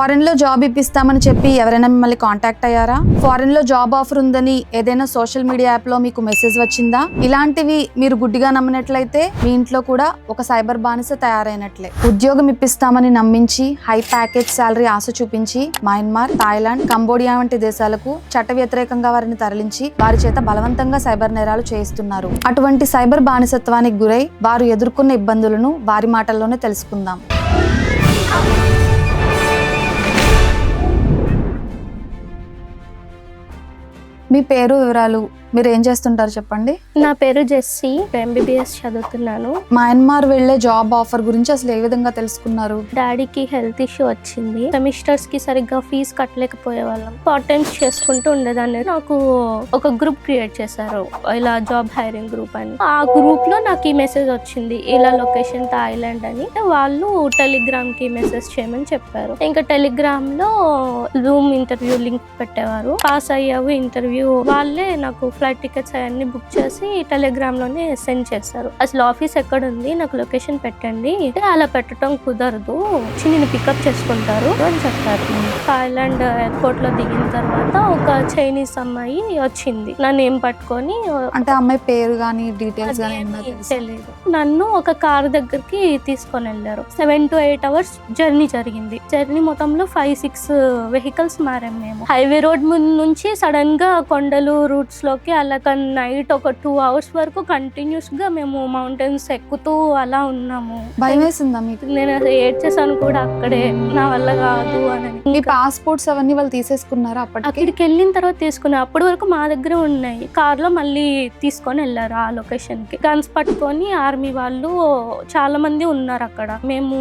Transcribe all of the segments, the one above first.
Foreign లో job ఇప్పిస్తామని చెప్పి ఎవరైనా మిమ్మల్ని కాంటాక్ట్ అయ్యారా? ఫారెన్ లో జాబ్ ఆఫర్ ఉందని ఏదైనా సోషల్ మీడియా యాప్ లో మీకు మెసేజ్ వచ్చిందా? ఇలాంటివి మీరు గుడ్డిగా నమ్మినట్లయితే మీ ఇంట్లో కూడా ఒక సైబర్ బానిస తయారైనట్లే. ఉద్యోగం ఇప్పిస్తామని నమ్మించి హై ప్యాకేజ్ శాలరీ ఆశ చూపించి మయన్మార్, థాయిలాండ్, కంబోడియా వంటి దేశాలకు చట్ట వ్యతిరేకంగా వారిని తరలించి వారి చేత బలవంతంగా సైబర్ నేరాలు చేయిస్తున్నారు. అటువంటి సైబర్ బానిసత్వానికి గురై వారు ఎదుర్కొన్న ఇబ్బందులను వారి మాటల్లోనే తెలుసుకుందాం. మీ పేరు, వివరాలు, మీరు ఏం చేస్తుంటారు చెప్పండి. నా పేరు జెస్సీ, MBBS చదువుతున్నాను. మయన్మార్ వెళ్లే జాబ్ ఆఫర్ గురించి అసలు ఏ విధంగా తెలుసుకున్నారు? డాడీకి హెల్త్ ఇష్యూ వచ్చింది. సెమిస్టర్స్ కి సరిగ్గా ఫీజు కట్టలేకపోయే వాళ్ళం. పార్ట్ టైమ్స్ చేసుకుంటూ ఉండేదాన్ని. నాకు ఒక గ్రూప్ క్రియేట్ చేశారు, ఇలా జాబ్ హైరింగ్ గ్రూప్ అని. ఆ గ్రూప్ లో నాకు ఈ మెసేజ్ వచ్చింది, ఇలా లొకేషన్ థాయిలాండ్ అని. వాళ్ళు టెలిగ్రామ్ కి మెసేజ్ చేయమని చెప్పారు. ఇంకా టెలిగ్రామ్ లో జూమ్ ఇంటర్వ్యూ లింక్ పెట్టేవారు. పాస్ అయ్యావు ఇంటర్వ్యూ, వాళ్ళే నాకు ఫ్లైట్ టికెట్స్ అవన్నీ బుక్ చేసి టెలిగ్రామ్ లోనే సెండ్ చేస్తారు. అసలు ఆఫీస్ ఎక్కడ ఉంది, నాకు లొకేషన్ పెట్టండి. అలా పెట్టడం కుదరదు, నేను పికప్ చేసుకుంటారు అని చెప్పారు. థాయిలాండ్ ఎయిర్పోర్ట్ లో దిగిన తర్వాత ఒక చైనీస్ అమ్మాయి వచ్చింది, నన్ను ఏం పట్టుకొని, అంటే అమ్మాయి పేరు గానీ డీటెయిల్స్ గానీ తెలియదు, నన్ను ఒక కార్ దగ్గరికి తీసుకొని వెళ్ళారు. 7 to 8 hours జర్నీ జరిగింది. జర్నీ మొత్తంలో 5-6 వెహికల్స్ మారాం మేము. హైవే రోడ్ ముందు నుంచి సడన్ గా కొండలు రూట్స్ లోకి, అలా నైట్ ఒక 2 hours వరకు కంటిన్యూస్ గా మేము మౌంటైన్స్ ఎక్కుతూ అలా ఉన్నాము. భయం వేసిందా మీకు? నేను అసలు ఏడ్చేసాను కూడా అక్కడే, నా వల్ల కాదు అని. మీ పాస్పోర్ట్స్ అవన్నీ వాళ్ళు తీసేసుకున్నారా? అక్కడికి వెళ్ళిన తర్వాత తీసుకున్నా. అప్పటి వరకు మా దగ్గర ఉన్నాయి. కార్ లో మళ్ళీ తీసుకొని వెళ్ళారు ఆ లొకేషన్ కి. గన్స్ పట్టుకొని ఆర్మీ వాళ్ళు చాలా మంది ఉన్నారు అక్కడ. మేము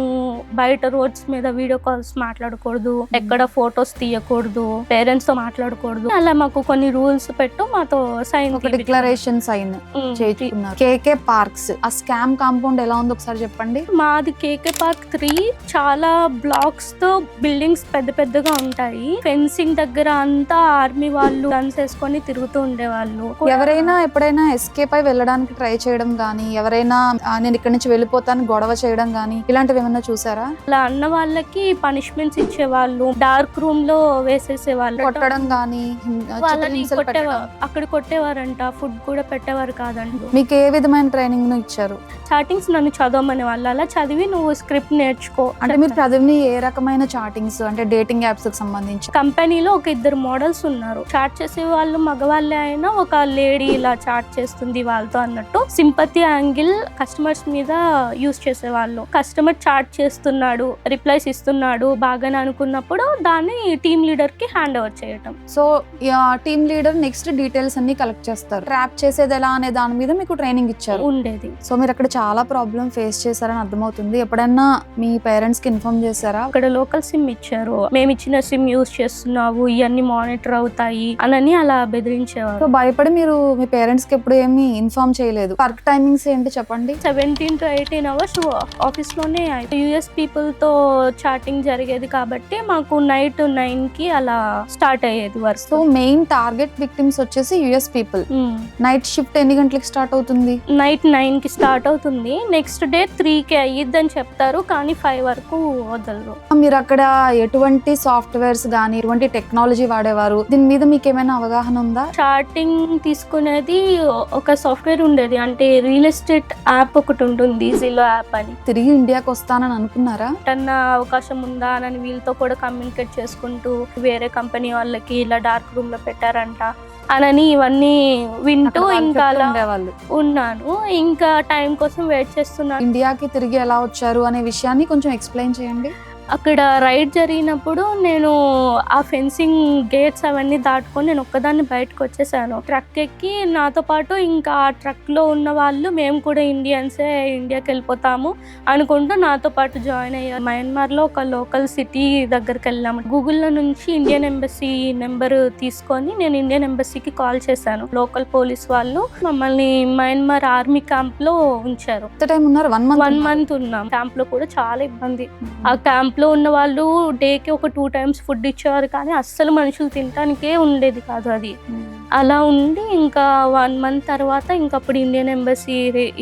బయట రోడ్స్ మీద వీడియో కాల్స్ మాట్లాడకూడదు, ఎక్కడ ఫొటోస్ తీయకూడదు, పేరెంట్స్ తో మాట్లాడకూడదు. అలా మాకు కొన్ని రూల్స్ పెట్టు మాతో సైన్ డిక్లరేషన్ సైన్ చేయించుకున్నారు. కేకే పార్క్స్, ఆ స్కామ్ కాంపౌండ్ ఎలా ఉందో ఒకసారి చెప్పండి. మాది కేకే పార్క్ 3. చాలా బ్లాక్స్ తో బిల్డింగ్స్ పెద్ద పెద్దగా ఉంటాయి. ఫెన్సింగ్ దగ్గర అంతా ఆర్మీ వాళ్ళు గన్స్ వేసుకొని తిరుగుతూ ఉండేవాళ్ళు. ఎవరైనా ఎప్పుడైనా ఎస్కేప్ అయి వెళ్ళడానికి ట్రై చేయడం గానీ, ఎవరైనా నేను ఇక్కడ నుంచి వెళ్ళిపోతాను గొడవ చేయడం గానీ, ఇలాంటివి ఏమన్నా చూసారా? అలా అన్న వాళ్ళకి పనిష్మెంట్స్ ఇచ్చేవాళ్ళు, డార్క్ రూమ్ లో వేసేసేవాళ్ళు, కొట్టడం గానీ, అక్కడ కొట్టేవారంట, ఫుడ్ కూడా పెట్టేవారు కాదంట. మీకు ఏ విధమైన ట్రైనింగ్ ఇచ్చారు? చాటింగ్స్ నన్ను చదవమని వాళ్ళు, అలా చదివి నువ్వు స్క్రిప్ట్ నేర్చుకో అంటే మీరు చదివిన ఏ రకమైన చాటింగ్స్, అంటే డేటింగ్ యాప్స్ కి సంబంధించి? కంపెనీలో ఒక 2 మోడల్స్ ఉన్నారు. చాట్ చేసే వాళ్ళు మగవాళ్ళే అయినా ఒక లేడీ ఇలా చాట్ చేస్తుంది వాళ్ళతో అన్నట్టు. సింపతి యాంగిల్ కస్టమర్స్ మీద యూజ్ చేసేవాళ్ళు. కస్టమర్ చాట్ చేస్తున్నాడు, రిప్లైస్ ఇస్తున్నాడు బాగానే అనుకున్నప్పుడు దాన్ని టీమ్ లీడర్ కి హ్యాండ్ ఓవర్ చేయటం. So team leader next details అన్ని కలెక్ట్ చేస్తారు. ట్రాప్ చేసేది ఎలా అనే దాని మీద మీకు ట్రైనింగ్ ఇచ్చారు ఉండేది. సో మీరు అక్కడ చాలా ప్రాబ్లం ఫేస్ చేశారని అర్థమవుతుంది. ఎప్పుడైనా మీ పేరెంట్స్ కి ఇన్ఫార్మ్ చేశారా? అక్కడ లోకల్ సిమ్ ఇచ్చారు, మేము ఇచ్చిన సిమ్ యూజ్ చేస్తున్నావు, ఇవన్నీ మానిటర్ అవుతాయి అని అలా బెదిరించేవారు. సో భయపడి మీరు మీ పేరెంట్స్ కి ఎప్పుడు ఏమి ఇన్ఫార్మ్ చేయలేదు. వర్క్ టైమింగ్స్ ఏంటి చెప్పండి? 17 to 18 hours ఆఫీస్ లోనే. US పీపుల్ తో చాటింగ్ జరిగేది కాబట్టి మాకు నైట్ 9 కి అలా స్టార్ట్ అయ్యేది work. So main target victims వచ్చేసి US పీపుల్. నైట్ షిఫ్ట్ ఎన్ని గంటలకు స్టార్ట్ అవుతుంది? నైట్ 9 కి స్టార్ట్ అవుతుంది. నెక్స్ట్ డే 3 కి అయ్యిద్దని చెప్తారు, కానీ 5 వరకు వదలరు. మీరు అక్కడ ఎటువంటి సాఫ్ట్వేర్స్ గానీ, ఎటువంటి టెక్నాలజీ వాడేవారు? దీని మీద మీకు ఏమైనా అవగాహన ఉందా? స్టార్టింగ్ తీసుకునేది ఒక సాఫ్ట్వేర్ ఉండేది, అంటే రియల్ ఎస్టేట్ యాప్ ఒకటి ఉంటుంది, జిలో యాప్ అని. తిరిగి ఇండియాకి వస్తానని అనుకున్నారా? ఏదన్నా అవకాశం ఉందా అని వీళ్ళతో కూడా కమ్యూనికేట్ చేసుకుంటూ, వేరే కంపెనీ వాళ్ళకి ఇలా డార్క్ రూమ్ లో పెట్టారంట అని ఇవన్నీ వింటూ ఇంకా అలా ఉన్నాను. ఇంకా టైం కోసం వెయిట్ చేస్తున్నాను. ఇండియాకి తిరిగి ఎలా వచ్చారు అనే విషయాన్ని కొంచెం ఎక్స్ప్లెయిన్ చేయండి. అక్కడ రైడ్ జరిగినప్పుడు నేను ఆ ఫెన్సింగ్ గేట్స్ అవన్నీ దాటుకొని నేను ఒక్కదాన్ని బయటకు వచ్చేసాను. ట్రక్ ఎక్కి నాతో పాటు ఇంకా ఆ ట్రక్ లో ఉన్న వాళ్ళు మేము కూడా ఇండియన్సే, ఇండియాకి వెళ్ళిపోతాము అనుకుంటూ నాతో పాటు జాయిన్ అయ్యారు. మయన్మార్ లో ఒక లోకల్ సిటీ దగ్గరికి వెళ్ళాము. గూగుల్లో నుంచి ఇండియన్ ఎంబసీ నెంబర్ తీసుకొని నేను ఇండియన్ ఎంబసీకి కాల్ చేశాను. లోకల్ పోలీస్ వాళ్ళు మమ్మల్ని మయన్మార్ ఆర్మీ క్యాంప్ లో ఉంచారు. 1 month ఉన్నాం. క్యాంప్ లో కూడా చాలా ఇబ్బంది. ఆ క్యాంప్ లో ఉన్న వాళ్ళు డేకి ఒక 2 times ఫుడ్ ఇచ్చేవారు, కానీ అస్సలు మనుషులు తినడానికే ఉండేది కాదు అది. అలా ఉండి ఇంకా 1 month తర్వాత ఇంకప్పుడు ఇండియన్ ఎంబసీ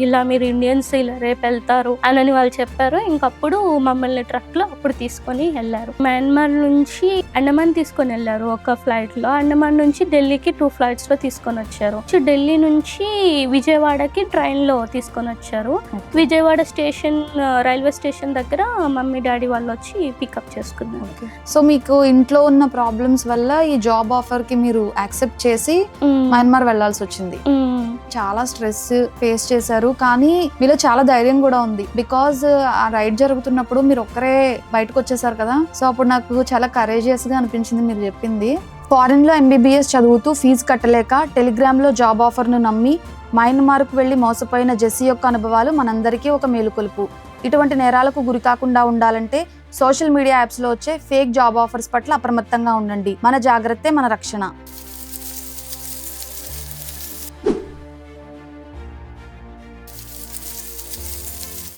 ఇలా మీరు ఇండియన్స్ ఇలా రేపు వెళ్తారు అని వాళ్ళు చెప్పారు. ఇంకప్పుడు మమ్మల్ని ట్రక్ లో అప్పుడు తీసుకొని వెళ్ళారు. మయన్మార్ నుంచి అండమాన్ తీసుకొని వెళ్ళారు ఒక ఫ్లైట్ లో. అండమాన్ నుంచి ఢిల్లీకి 2 flights లో తీసుకొని వచ్చారు. ఢిల్లీ నుంచి విజయవాడకి ట్రైన్ లో తీసుకొని వచ్చారు. విజయవాడ స్టేషన్ రైల్వే స్టేషన్ దగ్గర మమ్మీ డాడీ వాళ్ళు వచ్చి పికప్ చేసుకున్నారు. సో మీకు ఇంట్లో ఉన్న ప్రాబ్లమ్స్ వల్ల ఈ జాబ్ ఆఫర్ కి మీరు యాక్సెప్ట్ చేసి మయన్మార్ వెళ్లాల్సి వచ్చింది. చాలా స్ట్రెస్ ఫేస్ చేశారు, కానీ మీలో చాలా ధైర్యం కూడా ఉంది. బికాజ్ ఆ రైడ్ జరుగుతున్నప్పుడు మీరు ఒక్కరే బయటకు వచ్చేసారు కదా. సో అప్పుడు నాకు చాలా కరేజియస్ గా అనిపించింది మీరు చెప్పింది. ఫారెన్ లో MBBS చదువుతూ ఫీజు కట్టలేక టెలిగ్రామ్ లో జాబ్ ఆఫర్ ను నమ్మి మయన్మార్కు వెళ్లి మోసపోయిన జెస్సీ యొక్క అనుభవాలు మనందరికీ ఒక మేలుకొలుపు. ఇటువంటి నేరాలకు గురి కాకుండా ఉండాలంటే సోషల్ మీడియా యాప్స్ లో వచ్చే ఫేక్ జాబ్ ఆఫర్స్ పట్ల అప్రమత్తంగా ఉండండి. మన జాగ్రత్తే మన రక్షణ.